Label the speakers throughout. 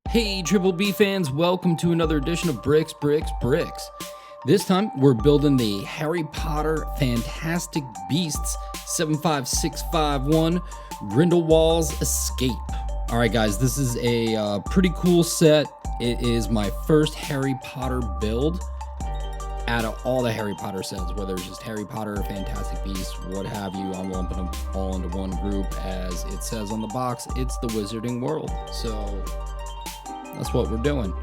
Speaker 1: Hey Triple B fans, welcome to another edition of Bricks, Bricks, Bricks. This time we're building the Harry Potter Fantastic Beasts 75651 Grindelwald's Escape. Alright guys, this is a pretty cool set. It is my first Harry Potter build out of all the Harry Potter sets, whether it's just Harry Potter, Fantastic Beasts, what have you. I'm lumping them all into one group. As it says on the box, it's the Wizarding World. So that's what we're doing.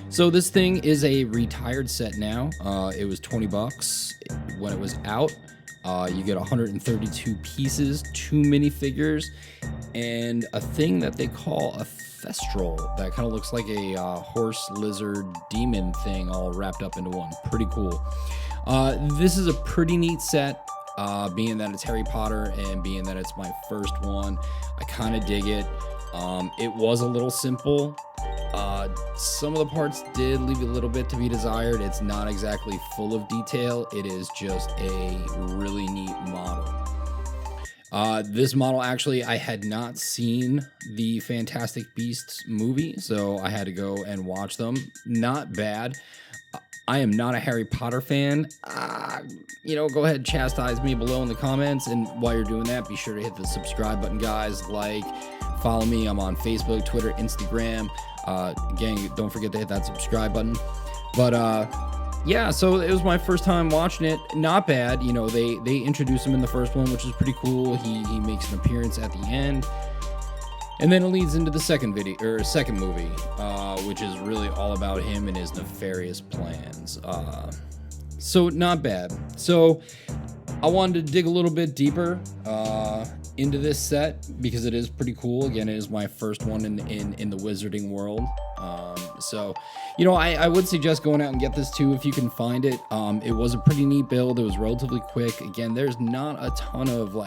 Speaker 1: So this thing is a retired set now. It was 20 bucks when it was out. You get 132 pieces, 2 minifigures, and a thing that they call a Thestral that kind of looks like a horse, lizard, demon thing all wrapped up into one. Pretty cool. This is a pretty neat set, being that it's Harry Potter and being that it's my first one. I kind of dig it. It was a little simple. Some of the parts did leave a little bit to be desired. It's not exactly full of detail. It is just a really neat model. This model, actually, I had not seen the Fantastic Beasts movie, so I had to go and watch them. Not bad. I am not a Harry Potter fan. Go ahead and chastise me below in the comments. And while you're doing that, be sure to hit the subscribe button, guys. Follow me. I'm on Facebook, Twitter, Instagram. Gang, don't forget to hit that subscribe button. But yeah, so it was my first time watching it. Not bad. They introduced him in the first one, which is pretty cool. He makes an appearance at the end. And then it leads into the second movie, which is really all about him and his nefarious plans. So not bad. So I wanted to dig a little bit deeper into this set because it is pretty cool. Again, it is my first one in the Wizarding World. I would suggest going out and get this too if you can find it. It was a pretty neat build. It was relatively quick. Again, there's not a ton of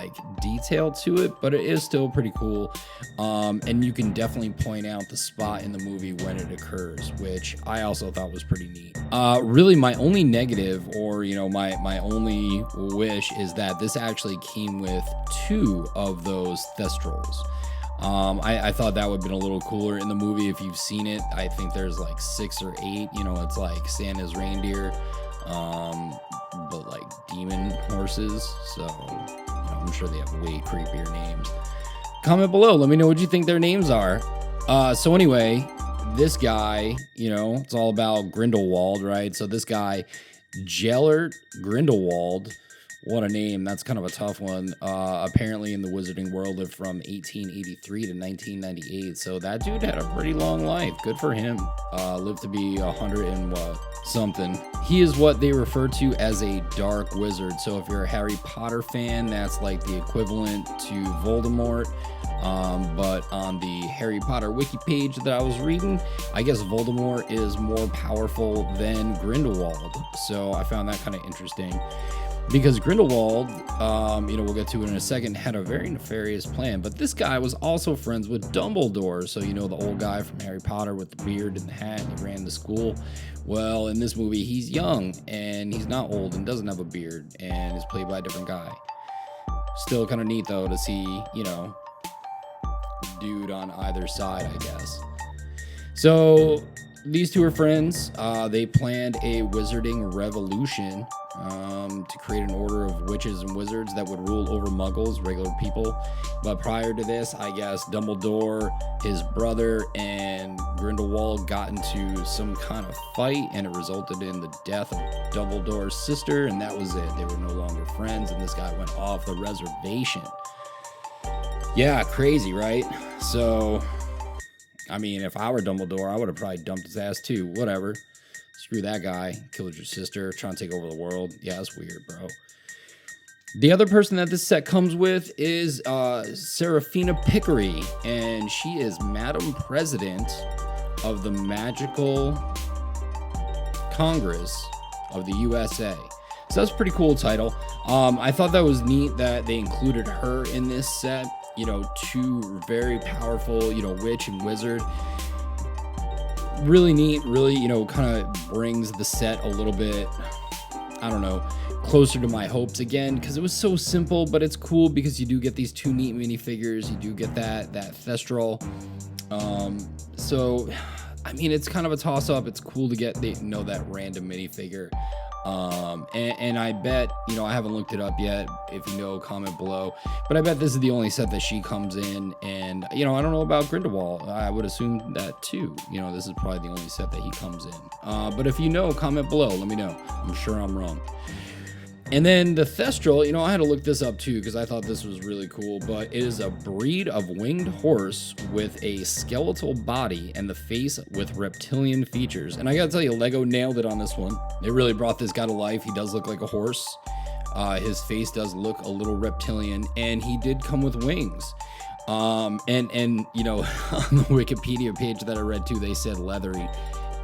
Speaker 1: detail to it, but it is still pretty cool. And you can definitely point out the spot in the movie when it occurs, which I also thought was pretty neat. Really, my only negative, or my only wish, is that this actually came with 2 of those Thestrals. I thought that would have been a little cooler in the movie. If you've seen it, I think there's 6 or 8. It's like Santa's reindeer, but demon horses. So I'm sure they have way creepier names. Comment below. Let me know what you think their names are. So anyway, this guy, it's all about Grindelwald, right? So this guy, Gellert Grindelwald. What a name. That's kind of a tough one. Apparently in the Wizarding World lived from 1883 to 1998. So that dude had a pretty long life. Good for him. Lived to be 100 and something. He is what they refer to as a dark wizard. So if you're a Harry Potter fan, that's like the equivalent to Voldemort. But on the Harry Potter wiki page that I was reading, I guess Voldemort is more powerful than Grindelwald. So I found that kind of interesting. Because Grindelwald, we'll get to it in a second, had a very nefarious plan. But this guy was also friends with Dumbledore. So, the old guy from Harry Potter with the beard and the hat, and he ran the school. Well, in this movie, he's young, and he's not old, and doesn't have a beard, and is played by a different guy. Still kind of neat, though, to see, dude on either side, I guess. So these 2 are friends. They planned a wizarding revolution to create an order of witches and wizards that would rule over muggles, regular people. But prior to this, I guess Dumbledore, his brother, and Grindelwald got into some kind of fight, and it resulted in the death of Dumbledore's sister, and that was it. They were no longer friends, and this guy went off the reservation. Yeah, crazy, right? So, if I were Dumbledore, I would have probably dumped his ass too. Whatever. Screw that guy. Killed your sister, trying to take over the world. Yeah, that's weird, bro. The other person that this set comes with is Seraphina Pickery, and she is Madam President of the Magical Congress of the USA. So that's a pretty cool title. I thought that was neat that they included her in this set. 2 very powerful, witch and wizard. Really neat, really, kind of brings the set a little bit, I don't know, closer to my hopes again, because it was so simple, but it's cool because you do get these 2 neat minifigures. You do get that Thestral. So I mean, it's kind of a toss-up. It's cool to get that random minifigure. And I bet, you know, I haven't looked it up yet. If you know, comment below. But I bet this is the only set that she comes in. And, you know, I don't know about Grindelwald. I would assume that too. You know, this is probably the only set that he comes in. But if you know, comment below. Let me know. I'm sure I'm wrong. And then the Thestral, you know, I had to look this up too because I thought this was really cool, but it is a breed of winged horse with a skeletal body and the face with reptilian features. And I gotta tell you, Lego nailed it on this one. They really brought this guy to life. He does look like a horse. His face does look a little reptilian, and he did come with wings. And you know, on the Wikipedia page that I read too, they said leathery.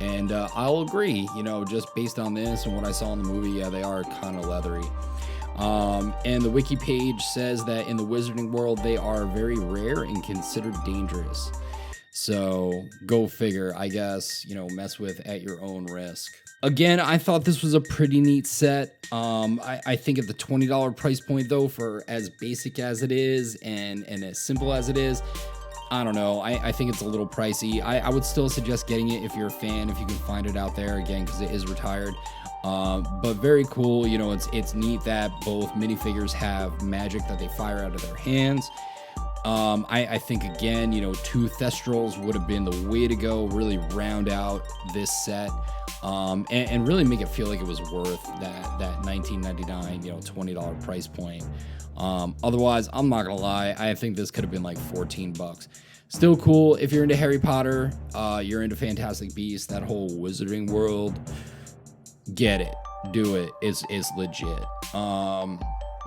Speaker 1: And I'll agree, you know, just based on this and what I saw in the movie, yeah, they are kind of leathery. And the wiki page says that in the wizarding world, they are very rare and considered dangerous. So go figure, I guess, you know, mess with at your own risk. Again, I thought this was a pretty neat set. I think at the $20 price point, though, for as basic as it is and as simple as it is, I don't know. I think it's a little pricey. I would still suggest getting it if you're a fan, if you can find it out there, again, because it is retired. But very cool. You know, it's neat that both minifigures have magic that they fire out of their hands. I think, again, you know, 2 Thestrals would have been the way to go, really round out this set, and really make it feel like it was worth that $19.99, you know, $20 price point. Otherwise, I'm not gonna lie, I think this could have been like 14 bucks. Still cool. If you're into Harry Potter, you're into Fantastic Beasts, that whole wizarding world, get it, do it. It's legit.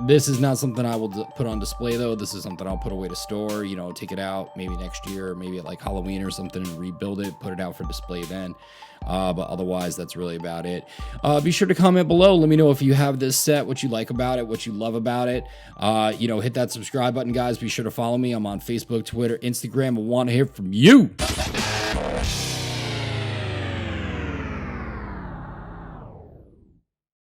Speaker 1: This is not something I will put on display, though. This is something I'll put away to store, you know, take it out maybe next year, maybe at like Halloween or something, and rebuild it, put it out for display then. But otherwise, that's really about it. Be sure to comment below. Let me know if you have this set, what you like about it, what you love about it. You know, hit that subscribe button, guys. Be sure to follow me. I'm on Facebook, Twitter, Instagram. I want to hear from you.